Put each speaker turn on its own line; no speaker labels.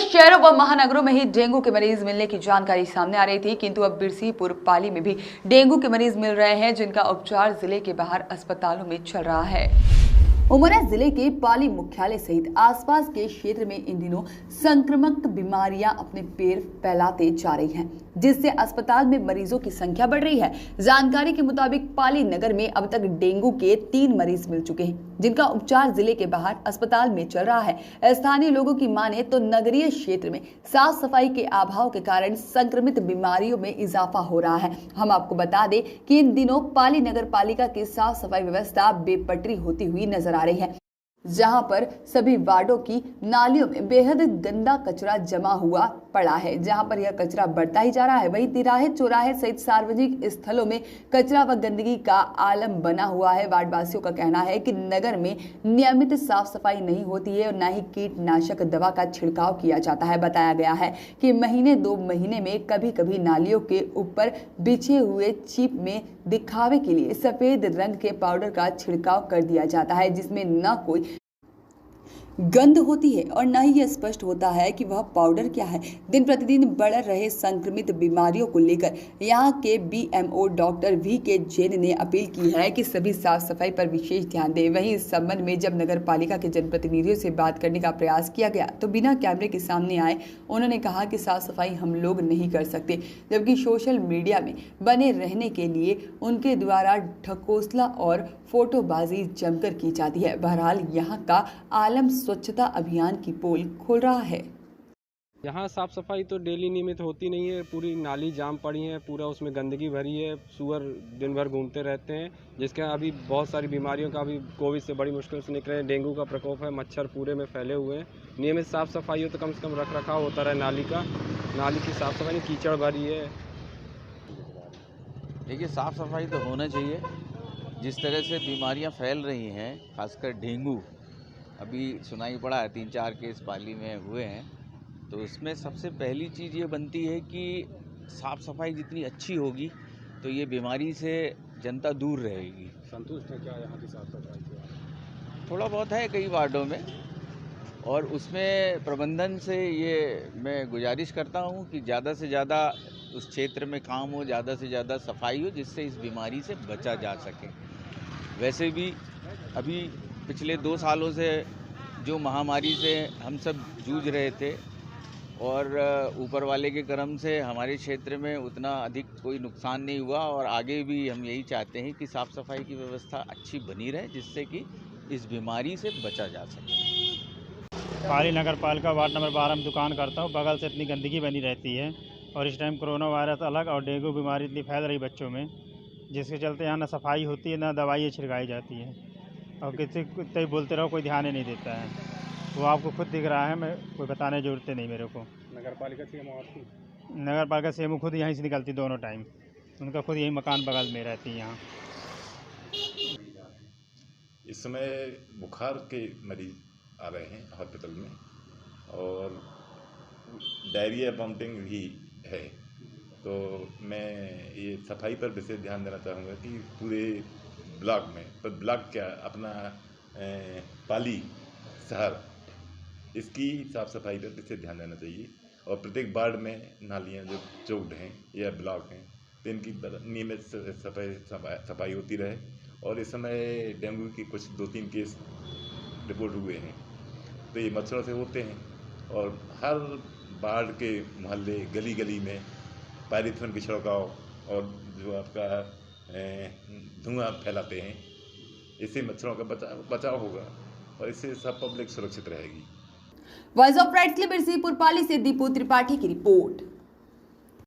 शहरों व महानगरों में ही डेंगू के मरीज मिलने की जानकारी सामने आ रही थी, किंतु अब बिरसीपुर पाली में भी डेंगू के मरीज मिल रहे हैं, जिनका उपचार जिले के बाहर अस्पतालों में चल रहा है। उमरिया जिले के पाली मुख्यालय सहित आसपास के क्षेत्र में इन दिनों संक्रामक बीमारियां अपने पैर फैलाते जा रही हैं, जिससे अस्पताल में मरीजों की संख्या बढ़ रही है। जानकारी के मुताबिक पाली नगर में अब तक डेंगू के 3 मरीज मिल चुके हैं, जिनका उपचार जिले के बाहर अस्पताल में चल रहा है। स्थानीय लोगों की माने तो नगरीय क्षेत्र में साफ सफाई के अभाव के कारण संक्रमित बीमारियों में इजाफा हो रहा है। हम आपको बता दें कि इन दिनों पाली नगर पालिका की साफ सफाई व्यवस्था बेपटरी होती हुई नजर आ रही है, जहां पर सभी वार्डों की नालियों में बेहद गंदा कचरा जमा हुआ पड़ा है। जहां पर यह कचरा बढ़ता ही जा रहा है, वहीं तिराहे चौराहे सहित सार्वजनिक स्थलों में कचरा व गंदगी का आलम बना हुआ है। वार्डवासियों का कहना है कि नगर में नियमित साफ सफाई नहीं होती है और न ही कीटनाशक दवा का छिड़काव किया जाता है। बताया गया है कि महीने 2 महीने में कभी कभी नालियों के ऊपर बिछे हुए चिप में दिखावे के लिए सफेद रंग के पाउडर का छिड़काव कर दिया जाता है, जिसमें न कोई गंध होती है और न ही यह स्पष्ट होता है कि वह पाउडर क्या है। दिन प्रतिदिन बढ़ रहे संक्रमित बीमारियों को लेकर यहां के बीएमओ डॉक्टर वी.के. जैन ने अपील की है कि सभी साफ सफाई पर विशेष ध्यान दें। वहीं इस संबंध में जब नगर पालिका के जनप्रतिनिधियों से बात करने का प्रयास किया गया तो बिना कैमरे के सामने आए उन्होंने कहा कि साफ सफाई हम लोग नहीं कर सकते, जबकि सोशल मीडिया में बने रहने के लिए उनके द्वारा ढकोसला और फोटोबाजी जमकर की जाती है। बहरहाल यहाँ का आलम स्वच्छता अभियान की पोल खोल रहा है।
यहाँ साफ सफाई तो डेली नियमित होती नहीं है, पूरी नाली जाम पड़ी है, पूरा उसमें गंदगी भरी है, सुअर दिन भर घूमते रहते हैं, जिसके अभी बहुत सारी बीमारियों का अभी कोविड से बड़ी मुश्किल से निकले हैं। डेंगू का प्रकोप है, मच्छर पूरे में फैले हुए हैं। नियमित साफ सफाई हो तो कम से कम रख रखाव होता रहे नाली का, नाली की साफ सफाई, कीचड़ भरी है।
देखिए, साफ सफाई तो होना चाहिए। जिस तरह से बीमारियां फैल रही हैं, खासकर डेंगू, अभी सुनाई पड़ा है 3-4 केस पाली में हुए हैं, तो उसमें सबसे पहली चीज़ ये बनती है कि साफ़ सफाई जितनी अच्छी होगी तो ये बीमारी से जनता दूर रहेगी।
संतुष्ट है क्या यहाँ की साफ सफाई से?
थोड़ा बहुत है कई वार्डों में, और उसमें प्रबंधन से ये मैं गुजारिश करता हूँ कि ज़्यादा से ज़्यादा उस क्षेत्र में काम हो, ज़्यादा से ज़्यादा सफाई हो, जिससे इस बीमारी से बचा जा सके। वैसे भी अभी पिछले 2 सालों से जो महामारी से हम सब जूझ रहे थे, और ऊपर वाले के करम से हमारे क्षेत्र में उतना अधिक कोई नुकसान नहीं हुआ, और आगे भी हम यही चाहते हैं कि साफ़ सफाई की व्यवस्था अच्छी बनी रहे, जिससे कि इस बीमारी से बचा जा सके।
पाली नगर पालिका वार्ड नंबर 12 में दुकान करता हूँ। बगल से इतनी गंदगी बनी रहती है, और इस टाइम कोरोना वायरस अलग और डेंगू बीमारी इतनी फैल रही बच्चों में, जिसके चलते यहाँ ना सफाई होती है ना दवाइयाँ छिड़काई जाती है, और किसी को बोलते रहो कोई ध्यान ही नहीं देता है। वो आपको खुद दिख रहा है, मैं कोई बताने की जरूरत नहीं मेरे को।
नगर पालिका
सीएमओ खुद यहीं से निकलती दोनों टाइम, उनका खुद यही मकान बगल में रहती है यहाँ।
इस समय बुखार के मरीज आ रहे हैं हॉस्पिटल में, और डायरिया वॉमिटिंग भी है। तो मैं ये सफाई पर विशेष ध्यान देना चाहूँगा कि पूरे ब्लॉक में, पर ब्लॉक क्या, अपना पाली शहर, इसकी साफ़ सफाई पर विशेष ध्यान देना चाहिए। और प्रत्येक वार्ड में नालियाँ जो चौक्ड हैं या ब्लॉक हैं, तो इनकी नियमित सफाई होती रहे। और इस समय डेंगू की कुछ 2-3 केस रिपोर्ट हुए हैं, तो ये मच्छरों से होते हैं। और हर वार्ड के मोहल्ले गली गली में पायरेथन की छिड़काव, और जो आपका धुआं फैलाते हैं, इससे मच्छरों का बचाव होगा, और इससे सब पब्लिक सुरक्षित रहेगी।
वॉइस ऑफ राइट्स के लिए बिरसीपुर पाली से दीपू त्रिपाठी की रिपोर्ट।